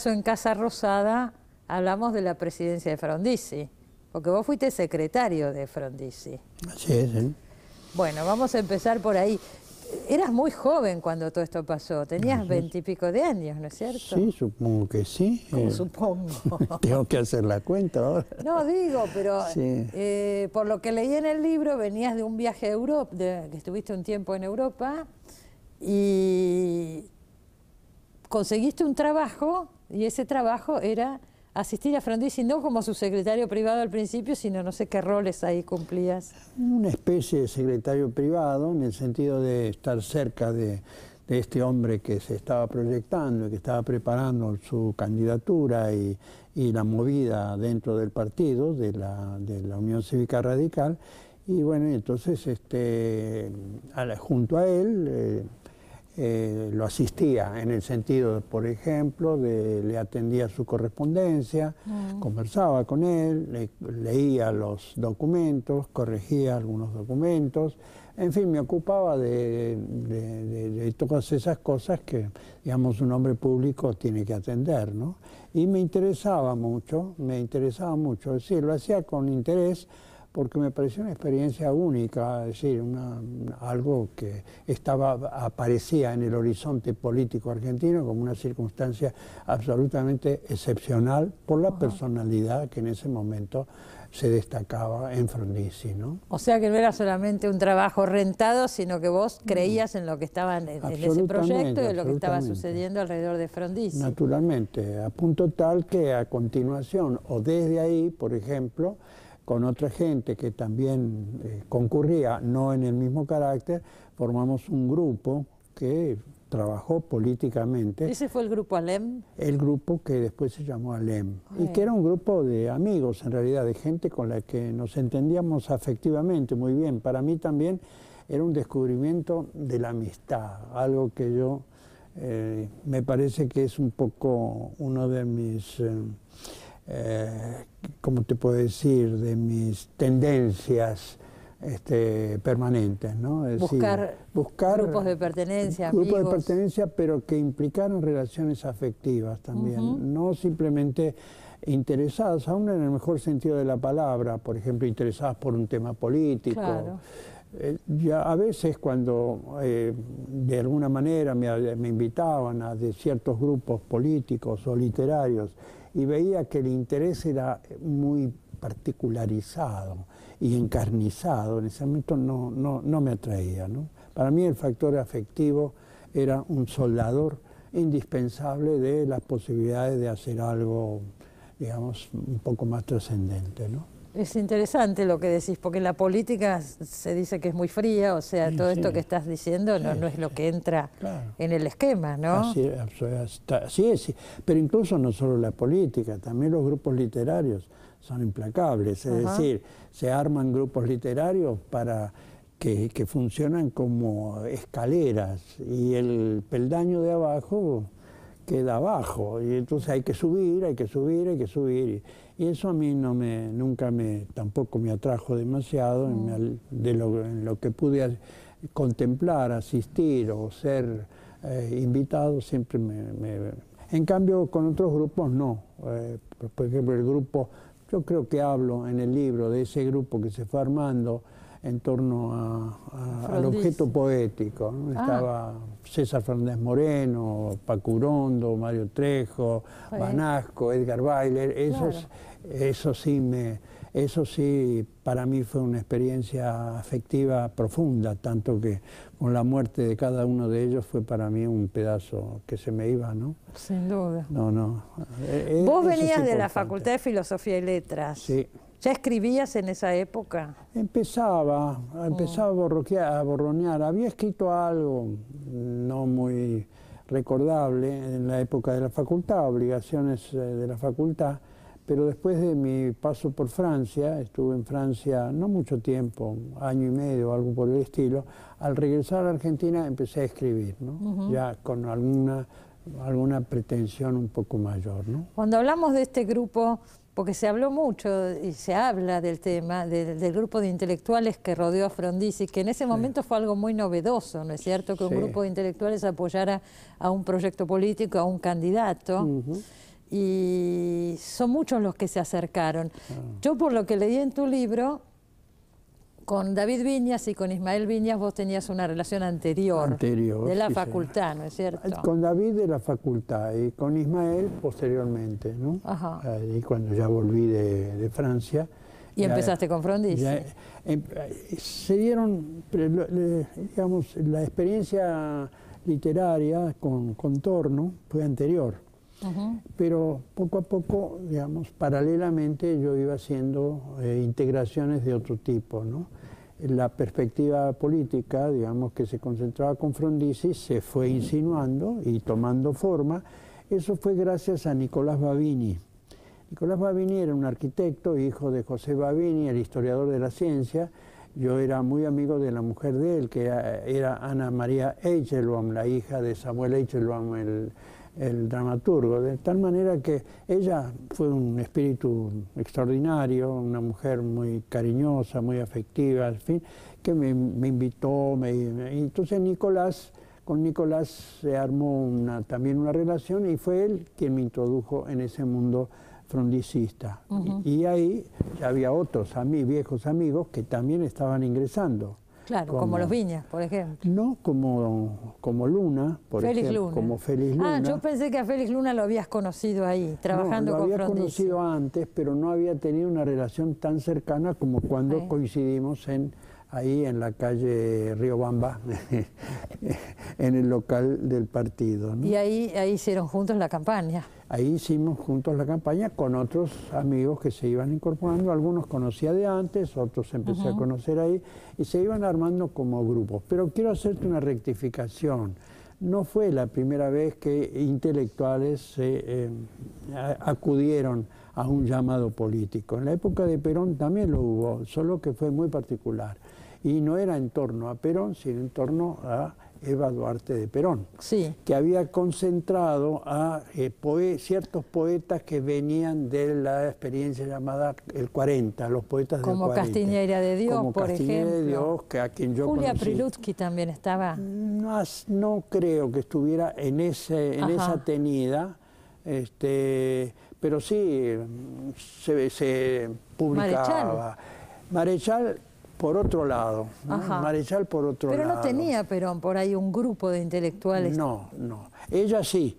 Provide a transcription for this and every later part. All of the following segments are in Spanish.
caso en Casa Rosada hablamos de la presidencia de Frondizi, porque vos fuiste secretario de Frondizi. Así es, ¿eh? Bueno, vamos a empezar por ahí. Eras muy joven cuando todo esto pasó, tenías 20 y pico de años, ¿no es cierto? Sí, supongo que sí. ¿Cómo supongo? Tengo que hacer la cuenta ahora. No, digo, pero Sí. por lo que leí en el libro, venías de un viaje a Europa, que estuviste un tiempo en Europa, y conseguiste un trabajo, y ese trabajo era asistir a Frondizi, no como su secretario privado al principio, sino no sé qué roles ahí cumplías. Una especie de secretario privado, en el sentido de estar cerca de este hombre que se estaba proyectando y que estaba preparando su candidatura y la movida dentro del partido, de la Unión Cívica Radical. Y bueno, entonces junto a él lo asistía en el sentido, por ejemplo, le atendía su correspondencia, conversaba con él, leía los documentos, corregía algunos documentos, en fin, me ocupaba de todas esas cosas que, digamos, un hombre público tiene que atender, ¿no? Y me interesaba mucho, es decir, lo hacía con interés, porque me pareció una experiencia única, es decir, algo que aparecía en el horizonte político argentino como una circunstancia absolutamente excepcional por la personalidad que en ese momento se destacaba en Frondizi, ¿no? O sea que no era solamente un trabajo rentado, sino que vos creías en lo que estaba en ese proyecto y en lo que estaba sucediendo alrededor de Frondizi. Naturalmente, a punto tal que a continuación, o desde ahí, por ejemplo, con otra gente que también concurría, no en el mismo carácter, formamos un grupo que trabajó políticamente. ¿Ese fue el grupo ALEM? El grupo que después se llamó ALEM, y que era un grupo de amigos, en realidad, de gente con la que nos entendíamos afectivamente muy bien. Para mí también era un descubrimiento de la amistad, algo que yo me parece que es un poco uno de mis... ¿cómo te puedo decir?, de mis tendencias permanentes, ¿no? Es buscar grupos de pertenencia, grupos amigos. de pertenencia, pero que implicaron relaciones afectivas también, no simplemente interesadas, aún en el mejor sentido de la palabra, por ejemplo, interesadas por un tema político. Claro. Ya a veces cuando de alguna manera me invitaban a de ciertos grupos políticos o literarios, y veía que el interés era muy particularizado y encarnizado, en ese momento no me atraía, ¿no? Para mí el factor afectivo era un soldador indispensable de las posibilidades de hacer algo, digamos, un poco más trascendente, ¿no? Es interesante lo que decís, porque la política se dice que es muy fría, o sea, todo esto que estás diciendo no es lo que entra en el esquema, ¿no? Así es, pero incluso no solo la política, también los grupos literarios son implacables, es decir, se arman grupos literarios para que funcionan como escaleras, y el peldaño de abajo queda abajo, y entonces hay que subir, hay que subir, y eso a mí tampoco me atrajo demasiado en lo que pude contemplar, asistir o ser invitado, siempre En cambio, con otros grupos no. Por ejemplo, el grupo, yo creo que hablo en el libro de ese grupo que se fue armando en torno al objeto poético, ¿no? Estaba César Fernández Moreno, Paco Urondo, Mario Trejo, Banasco, Edgar Bailer. Eso sí para mí fue una experiencia afectiva profunda, tanto que con la muerte de cada uno de ellos fue para mí un pedazo que se me iba, ¿no? Sin duda. Vos venías de la Facultad de Filosofía y Letras. Sí. ¿Ya escribías en esa época? Empezaba a borronear. Había escrito algo no muy recordable en la época de la facultad, obligaciones de la facultad, pero después de mi paso por Francia, estuve en Francia no mucho tiempo, año y medio o algo por el estilo, al regresar a la Argentina empecé a escribir, ¿no? Ya con alguna pretensión un poco mayor, ¿no? Cuando hablamos de este grupo, porque se habló mucho y se habla del tema, del grupo de intelectuales que rodeó a Frondizi, que en ese momento fue algo muy novedoso, ¿no es cierto? Que un grupo de intelectuales apoyara a un proyecto político, a un candidato. y son muchos los que se acercaron. Yo, por lo que leí en tu libro, con David Viñas y con Ismael Viñas vos tenías una relación anterior de la facultad, ¿no es cierto? Con David de la facultad y con Ismael posteriormente, ¿no? Ajá. Y cuando ya volví de Francia. Y empezaste con Frondizi. Se dieron, digamos, la experiencia literaria con Torno fue anterior. Pero poco a poco, digamos, paralelamente yo iba haciendo integraciones de otro tipo, ¿no? La perspectiva política, digamos, que se concentraba con Frondizi, se fue insinuando y tomando forma. Eso fue gracias a Nicolás Babini. Nicolás Babini era un arquitecto, hijo de José Babini, el historiador de la ciencia. Yo era muy amigo de la mujer de él, que era Ana María Eichelbaum, la hija de Samuel Eichelbaum, el dramaturgo, de tal manera que ella fue un espíritu extraordinario, una mujer muy cariñosa, muy afectiva, en fin, que me invitó, entonces con Nicolás se armó también una relación y fue él quien me introdujo en ese mundo frondicista. Y ahí ya había otros viejos amigos que también estaban ingresando. Claro, como los Viñas, por ejemplo. No, como Luna, por ejemplo. Como Félix Luna. Yo pensé que a Félix Luna lo habías conocido ahí, trabajando con Frondizi. Lo había conocido antes, pero no había tenido una relación tan cercana como cuando coincidimos ahí en la calle Riobamba, en el local del partido, ¿no? Y ahí hicieron juntos la campaña. Ahí hicimos juntos la campaña con otros amigos que se iban incorporando, algunos conocía de antes, otros empecé a conocer ahí, y se iban armando como grupos. Pero quiero hacerte una rectificación. No fue la primera vez que intelectuales acudieron a un llamado político. En la época de Perón también lo hubo, solo que fue muy particular. Y no era en torno a Perón, sino en torno a Eva Duarte de Perón, que había concentrado a ciertos poetas que venían de la experiencia llamada el 40, los poetas del 40. Como Castiñeira de Dios, por ejemplo. De Dios, a quien yo Julia conocí. Prilutsky también estaba. No creo que estuviera en esa tenida, pero sí se publicaba. Marechal por otro lado, ¿no? Marechal por otro lado. Pero no tenía Perón por ahí un grupo de intelectuales. No. Ella sí.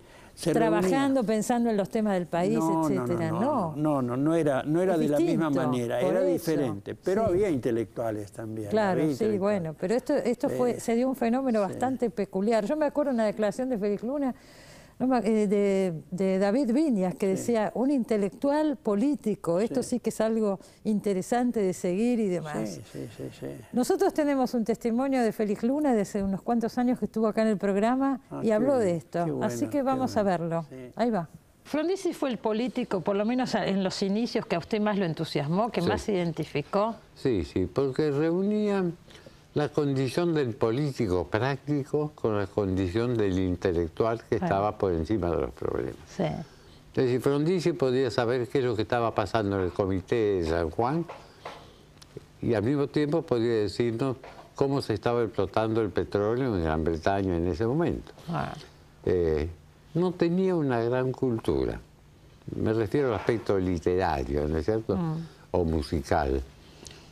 Trabajando, pensando en los temas del país, etcétera. No era de la misma manera, era diferente. Pero había intelectuales también. Claro, sí, bueno, pero esto se dio un fenómeno bastante peculiar. Yo me acuerdo de una declaración de Félix Luna, de David Viñas, que decía, un intelectual político, esto sí que es algo interesante de seguir y demás. Sí. Nosotros tenemos un testimonio de Félix Luna de hace unos cuantos años que estuvo acá en el programa y habló de esto, así que vamos a verlo. Ahí va. Frondizi fue el político, por lo menos en los inicios, que a usted más lo entusiasmó, que más se identificó. Sí, porque reunía la condición del político práctico con la condición del intelectual que estaba por encima de los problemas. Sí. Es decir, Frondizi podía saber qué es lo que estaba pasando en el Comité de San Juan y al mismo tiempo podía decirnos cómo se estaba explotando el petróleo en Gran Bretaña en ese momento. No tenía una gran cultura, me refiero al aspecto literario, ¿no es cierto? O musical.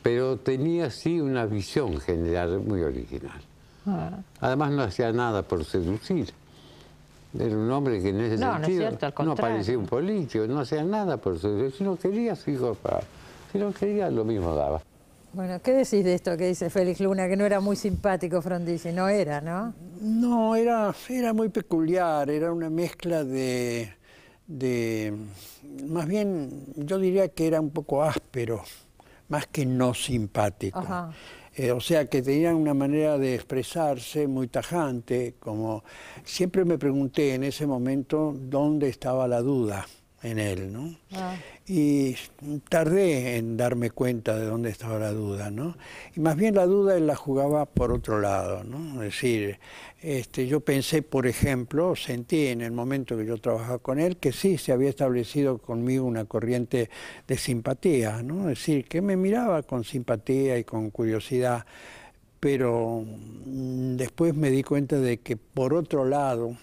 Pero tenía sí una visión general muy original. Además no hacía nada por seducir. Era un hombre que en ese sentido no parecía un político, no hacía nada por seducir. Si no quería, si no quería, lo mismo daba. Bueno, ¿qué decís de esto que dice Félix Luna, que no era muy simpático Frondizi? No era, ¿no? No, era muy peculiar, era una mezcla más bien, yo diría que era un poco áspero, más que no simpático. O sea, que tenían una manera de expresarse muy tajante, como siempre me pregunté en ese momento dónde estaba la duda en él, ¿no? Y tardé en darme cuenta de dónde estaba la duda, ¿no? Y más bien la duda él la jugaba por otro lado, ¿no? Es decir, yo pensé, por ejemplo, sentí en el momento que yo trabajaba con él que sí se había establecido conmigo una corriente de simpatía, ¿no? Es decir, que me miraba con simpatía y con curiosidad, pero después me di cuenta de que por otro lado,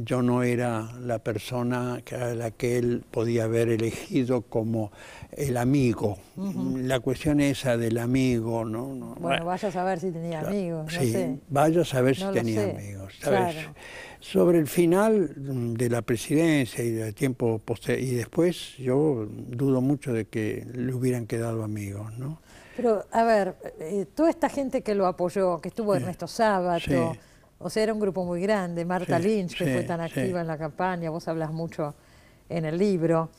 yo no era la persona a la que él podía haber elegido como el amigo. La cuestión esa del amigo, ¿no? Bueno, vaya a saber si tenía amigos, no sí, sé. vaya a saber si No lo tenía sé. amigos, ¿sabes? Claro. Sobre el final de la presidencia y del tiempo y después, yo dudo mucho de que le hubieran quedado amigos, ¿no? Pero, a ver, toda esta gente que lo apoyó, que estuvo Ernesto Sábato, Sí. o sea, era un grupo muy grande, Marta Sí, Lynch, que sí, fue tan sí. activa en la campaña, vos hablas mucho en el libro.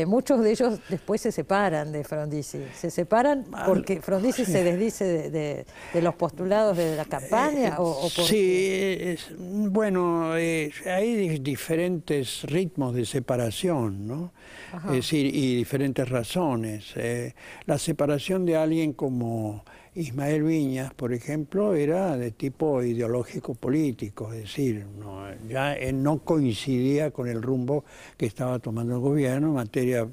Muchos de ellos después se separan de Frondizi. Se separan porque Frondizi se desdice de los postulados de la campaña o porque... Sí, bueno, hay diferentes ritmos de separación, ¿no? Ajá. Es decir, y diferentes razones. La separación de alguien como Ismael Viñas, por ejemplo, era de tipo ideológico político, es decir, ya él no coincidía con el rumbo que estaba tomando el gobierno en materia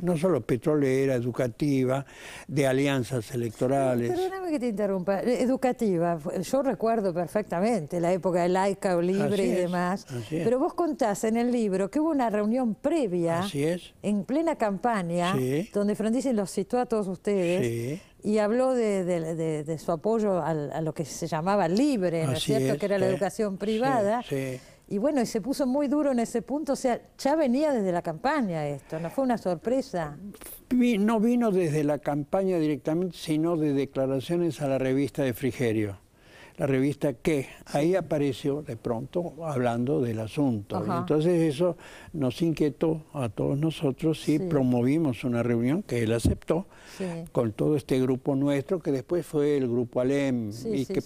no solo petrolera, educativa, de alianzas electorales. Perdóname que te interrumpa, educativa, yo recuerdo perfectamente la época de laica o libre y demás, pero vos contás en el libro que hubo una reunión previa, en plena campaña, donde Frondizi los citó a todos ustedes, y habló de su apoyo a lo que se llamaba libre, ¿no es cierto?, que era la educación privada. Y bueno, y se puso muy duro en ese punto, o sea, ya venía desde la campaña esto, ¿no fue una sorpresa? No vino desde la campaña directamente, sino de declaraciones a la revista de Frigerio. La revista que ahí apareció de pronto hablando del asunto. Entonces eso nos inquietó a todos nosotros y promovimos una reunión que él aceptó con todo este grupo nuestro, que después fue el grupo Alem,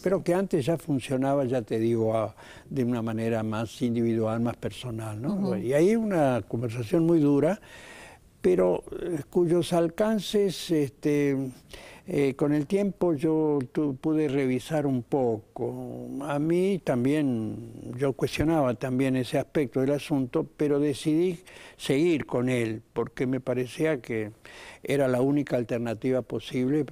pero que antes ya funcionaba, ya te digo, de una manera más individual, más personal, ¿no? Y ahí una conversación muy dura, pero cuyos alcances con el tiempo yo pude revisar un poco. A mí también, yo cuestionaba también ese aspecto del asunto, pero decidí seguir con él, porque me parecía que era la única alternativa posible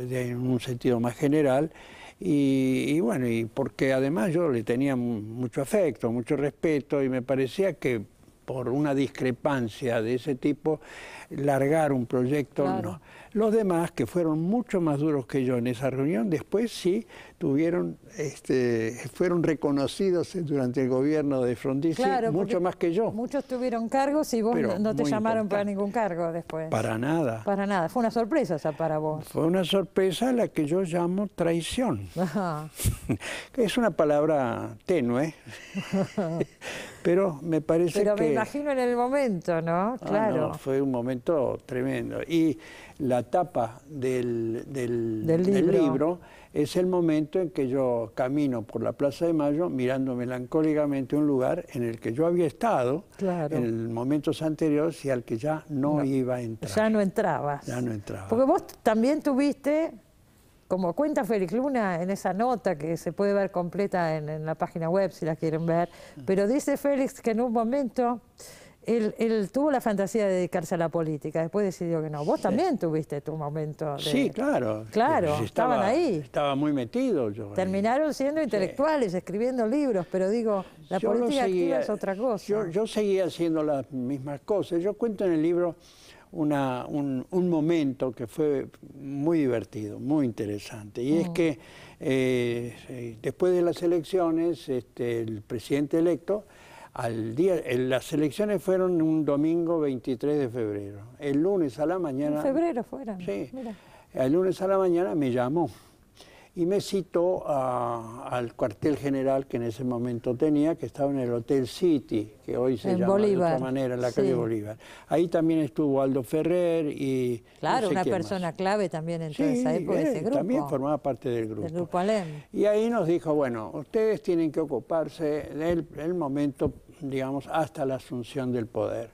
en un sentido más general, y bueno, y porque además yo le tenía mucho afecto, mucho respeto, y me parecía que por una discrepancia de ese tipo, largar un proyecto, no. Los demás, que fueron mucho más duros que yo en esa reunión, después sí fueron reconocidos durante el gobierno de Frondizi, mucho más que yo. Muchos tuvieron cargos y vos no te llamaron para ningún cargo después. Para nada. Para nada. Fue una sorpresa esa para vos. Fue una sorpresa la que yo llamo traición. Que es una palabra tenue, pero me parece Pero me imagino en el momento, ¿no? Claro. No, fue un momento tremendo. Y la tapa del libro es el momento en que yo camino por la Plaza de Mayo mirando melancólicamente un lugar en el que yo había estado en momentos anteriores y al que ya no iba a entrar. Ya no entrabas. Ya no entraba. Porque vos también tuviste, como cuenta Félix Luna en esa nota que se puede ver completa en la página web si la quieren ver, pero dice Félix que en un momento él tuvo la fantasía de dedicarse a la política, después decidió que no. Vos también tuviste tu momento. Sí, claro. Claro, estaban ahí. Estaba muy metido yo. Terminaron siendo intelectuales, escribiendo libros, pero digo, la política activa es otra cosa. Yo seguía haciendo las mismas cosas. Yo cuento en el libro un momento que fue muy divertido, muy interesante. Y es que después de las elecciones, el presidente electo, las elecciones fueron un domingo 23 de febrero. El lunes a la mañana... En febrero fueron. Sí. Mira. El lunes a la mañana me llamó y me citó al cuartel general que en ese momento tenía, que estaba en el Hotel City, que hoy se llama Bolívar. de otra manera, en la calle Bolívar. Ahí también estuvo Aldo Ferrer y... Claro, no sé una quién persona más. clave también en toda esa época, ese grupo. También formaba parte del grupo. Del grupo Alem. Y ahí nos dijo, bueno, ustedes tienen que ocuparse del momento, digamos, hasta la asunción del poder.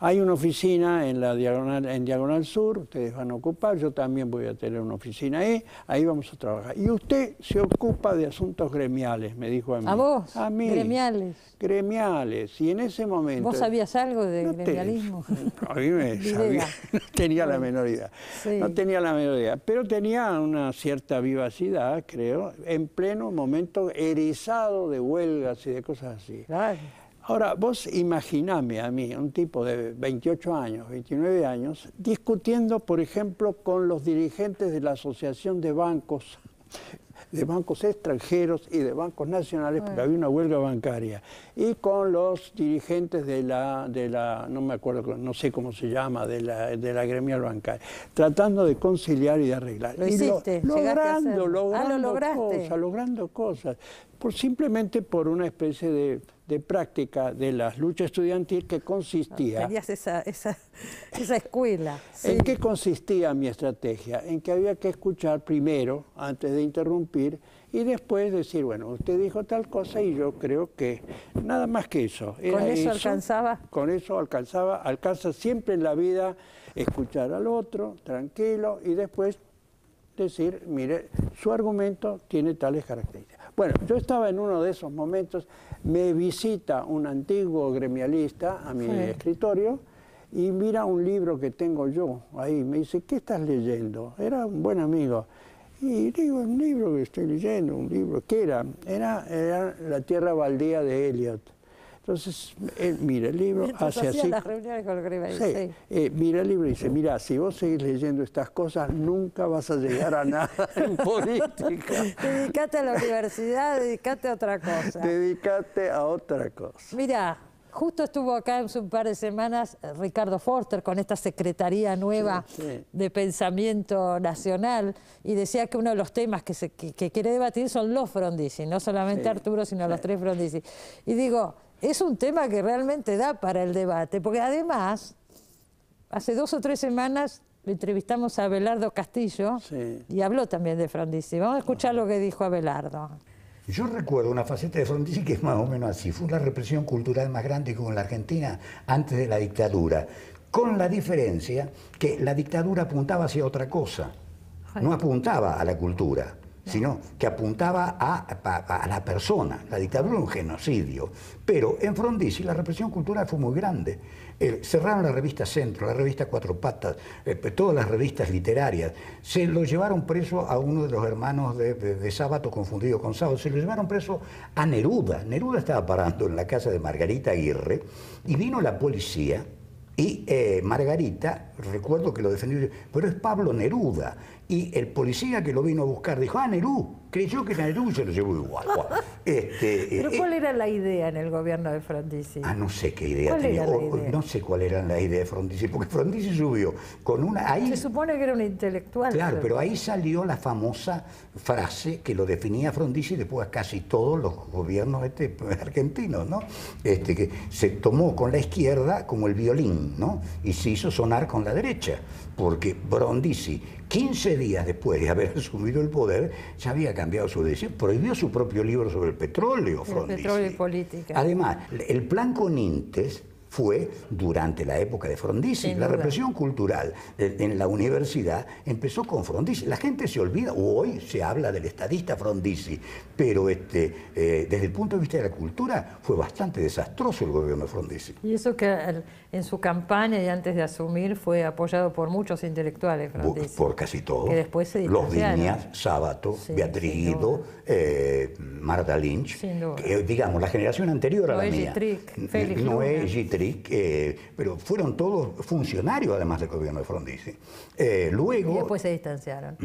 Hay una oficina en Diagonal Sur, ustedes van a ocupar, yo también voy a tener una oficina ahí vamos a trabajar. Y usted se ocupa de asuntos gremiales, me dijo a mí. ¿A vos? A mí. Gremiales. Gremiales, y en ese momento... ¿Vos sabías algo de gremialismo? A mí me sabía, no tenía la menor idea. Sí. No tenía la menor idea, pero tenía una cierta vivacidad, creo, en pleno momento erizado de huelgas y de cosas así. Claro. Ahora, vos imaginame a mí, un tipo de 28 años, 29 años, discutiendo, por ejemplo, con los dirigentes de la Asociación de Bancos extranjeros y de bancos nacionales, porque había una huelga bancaria, y con los dirigentes de la no me acuerdo, no sé cómo se llama, de la gremial bancaria, tratando de conciliar y de arreglar. Lo hiciste, logrando cosas, simplemente por una especie de práctica de la lucha estudiantil que consistía... Tenías esa escuela. Sí. ¿En qué consistía mi estrategia? En que había que escuchar primero, antes de interrumpir, y después decir, bueno, usted dijo tal cosa y yo creo que nada más que eso. ¿Con eso alcanzaba? Con eso alcanza siempre en la vida escuchar al otro, tranquilo, y después decir, mire, su argumento tiene tales características. Bueno, yo estaba en uno de esos momentos, me visita un antiguo gremialista a mi escritorio y mira un libro que tengo yo ahí, me dice, ¿qué estás leyendo? Era un buen amigo. Y digo, un libro que estoy leyendo, un libro, ¿qué era? Era La tierra baldía de Eliot. Entonces, él mira el libro, hace así. Las reuniones con el gremialista. Mira el libro y dice, mira, si vos seguís leyendo estas cosas, nunca vas a llegar a nada en política. Dedicate a la universidad, dedicate a otra cosa. Dedicate a otra cosa. Mira, justo estuvo acá hace un par de semanas Ricardo Forster con esta secretaría nueva de pensamiento nacional y decía que uno de los temas que quiere debatir son los Frondizi, no solamente Arturo, sino los tres Frondizi. Y digo, es un tema que realmente da para el debate, porque además, hace 2 o 3 semanas entrevistamos a Abelardo Castillo y habló también de Frondizi. Vamos a escuchar lo que dijo Abelardo. Yo recuerdo una faceta de Frondizi que es más o menos así. Fue la represión cultural más grande que hubo en la Argentina antes de la dictadura, con la diferencia que la dictadura apuntaba hacia otra cosa, no apuntaba a la cultura, sino que apuntaba a la persona. La dictadura era un genocidio, pero en Frondizi la represión cultural fue muy grande. Cerraron la revista Centro, la revista Cuatro Patas, todas las revistas literarias. Se lo llevaron preso a uno de los hermanos de Sábato, confundido con Sábato. Se lo llevaron preso a Neruda. Neruda estaba parando en la casa de Margarita Aguirre y vino la policía y Margarita, recuerdo que lo defendió, pero es Pablo Neruda. Y el policía que lo vino a buscar dijo, Nerú, creyó que era Nerú y se lo llevó igual. ¿Pero cuál era la idea en el gobierno de Frondizi? No sé qué idea tenía. No sé cuál era la idea de Frondizi, porque Frondizi subió con una... Ahí, se supone que era un intelectual. Claro, pero ahí salió la famosa frase que lo definía Frondizi después a casi todos los gobiernos argentinos, ¿no? Que se tomó con la izquierda como el violín, ¿no? Y se hizo sonar con la derecha, porque Frondizi, 15 días después de haber asumido el poder, ya había cambiado su decisión, prohibió su propio libro sobre el petróleo, Frondizi. El petróleo y política. Además, el plan Conintes fue durante la época de Frondizi. La represión cultural en la universidad empezó con Frondizi. La gente se olvida, hoy se habla del estadista Frondizi, pero desde el punto de vista de la cultura fue bastante desastroso el gobierno de Frondizi. Y eso que en su campaña y antes de asumir fue apoyado por muchos intelectuales Frondizi. Por casi todos. Que después se Los Viñas, Sábato, Beatriz Guido, Marta Lynch, digamos, la generación anterior a la mía. Noé Gittrick, pero fueron todos funcionarios además del gobierno de Frondizi. Luego, y después se distanciaron.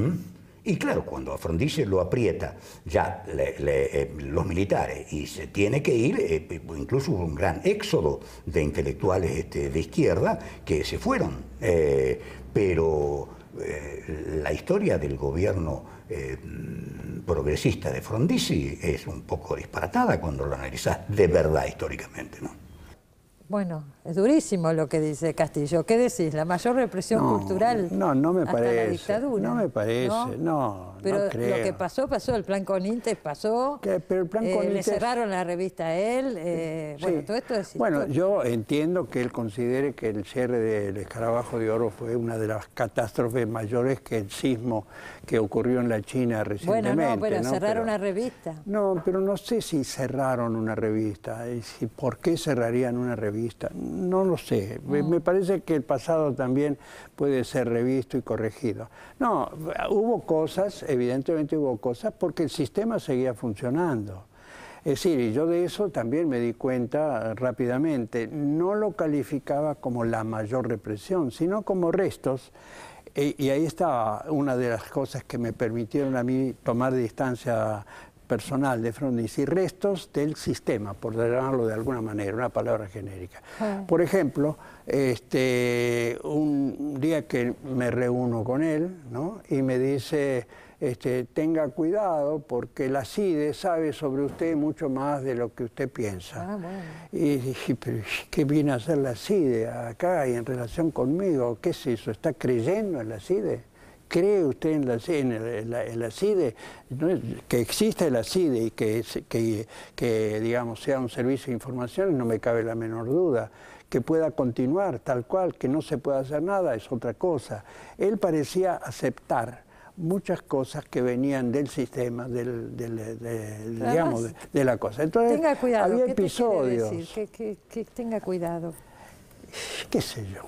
Y claro, cuando a Frondizi lo aprieta ya los militares y se tiene que ir, incluso hubo un gran éxodo de intelectuales de izquierda que se fueron. Pero la historia del gobierno progresista de Frondizi es un poco disparatada cuando lo analizás de verdad históricamente, ¿no? Bueno, es durísimo lo que dice Castillo. ¿Qué decís? ¿La mayor represión cultural no me hasta parece, la dictadura? No me parece, no Pero creo. lo que pasó, el plan Conintes pasó, Pero el plan Conintes... le cerraron la revista a él, sí. bueno, todo esto es Bueno, historia. yo entiendo que él considere que el cierre del Escarabajo de Oro fue una de las catástrofes mayores que el sismo que ocurrió en la China recientemente. Bueno, no, pero ¿no? cerraron una revista. No, pero no sé si cerraron una revista, y si por qué cerrarían una revista. No lo sé. Me parece que el pasado también puede ser revisto y corregido. No, hubo cosas, evidentemente hubo cosas, porque el sistema seguía funcionando. Es decir, y yo de eso también me di cuenta rápidamente. No lo calificaba como la mayor represión, sino como restos. Y ahí está una de las cosas que me permitieron a mí tomar distancia personal de Frondizi, restos del sistema, por llamarlo de alguna manera, una palabra genérica. Por ejemplo, un día que me reúno con él, ¿no? Y me dice, tenga cuidado porque la CIDE sabe sobre usted mucho más de lo que usted piensa. Bueno. Y dije, pero ¿qué viene a hacer la CIDE acá y en relación conmigo? ¿Qué es eso? ¿Está creyendo en la CIDE? ¿Cree usted en la CIDE? Que exista la CIDE y que digamos, sea un servicio de información, no me cabe la menor duda. Que pueda continuar tal cual, que no se pueda hacer nada, es otra cosa. Él parecía aceptar muchas cosas que venían del sistema, digamos, de la cosa. Entonces, tenga cuidado, había ¿qué episodios. Te quiere decir? Que tenga cuidado. ¿Qué sé yo?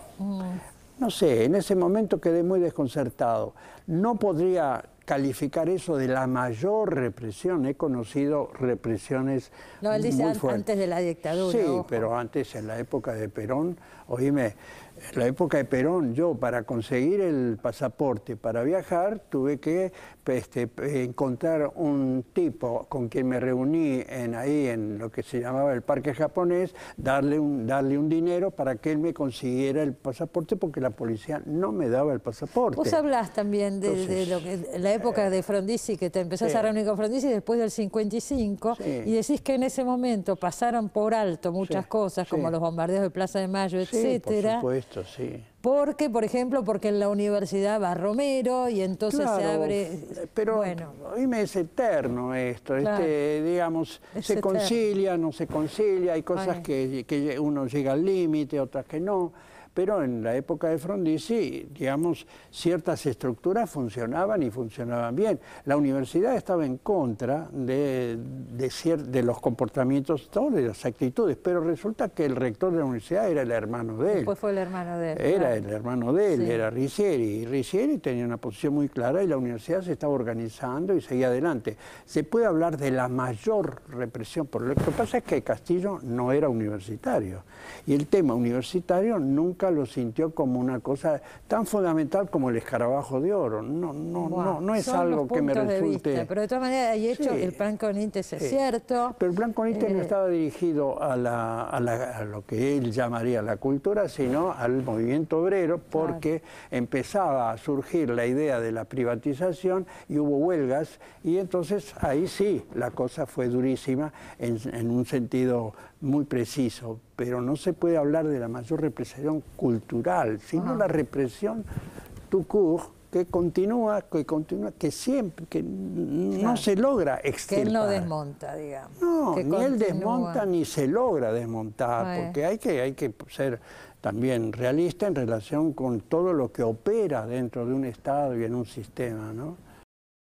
No sé, en ese momento quedé muy desconcertado. No podría calificar eso de la mayor represión. He conocido represiones no, él dice muy fuertes. Antes de la dictadura. Sí, ojo. pero antes, en la época de Perón, oíme, en la época de Perón, yo para conseguir el pasaporte para viajar tuve que encontrar un tipo con quien me reuní ahí en lo que se llamaba el Parque Japonés, darle un dinero para que él me consiguiera el pasaporte porque la policía no me daba el pasaporte. Vos hablás también de lo que, la época de Frondizi, que te empezás a reunir con Frondizi después del 55, y decís que en ese momento pasaron por alto muchas cosas, como los bombardeos de Plaza de Mayo, etcétera. Por supuesto, sí. Porque, por ejemplo, porque en la universidad va Romero y entonces se abre... Pero bueno, oíme, es eterno esto, claro, digamos, se concilia, no se concilia, hay cosas que uno llega al límite, otras que no. Pero en la época de Frondizi, digamos, ciertas estructuras funcionaban y funcionaban bien. La universidad estaba en contra de los comportamientos, de las actitudes, pero resulta que el rector de la universidad era el hermano de él. Después fue el hermano de él. Era el hermano de él, era Riccieri. Y Riccieri tenía una posición muy clara y la universidad se estaba organizando y seguía adelante. Se puede hablar de la mayor represión, pero lo que pasa es que Castillo no era universitario. Y el tema universitario nunca lo sintió como una cosa tan fundamental como el Escarabajo de Oro. No es algo que me resulte... Pero de todas maneras hay hecho, el plan Conintes es cierto. Pero el plan Conintes no estaba dirigido a lo que él llamaría la cultura, sino al movimiento obrero, porque empezaba a surgir la idea de la privatización y hubo huelgas, y entonces ahí sí la cosa fue durísima en un sentido muy preciso, pero no se puede hablar de la mayor represión cultural, sino la represión tout court, que continúa, que siempre, que no se logra extirpar. Que él no desmonta, digamos. No, que ni él desmonta ni se logra desmontar, porque hay que ser también realista en relación con todo lo que opera dentro de un Estado y en un sistema, ¿no?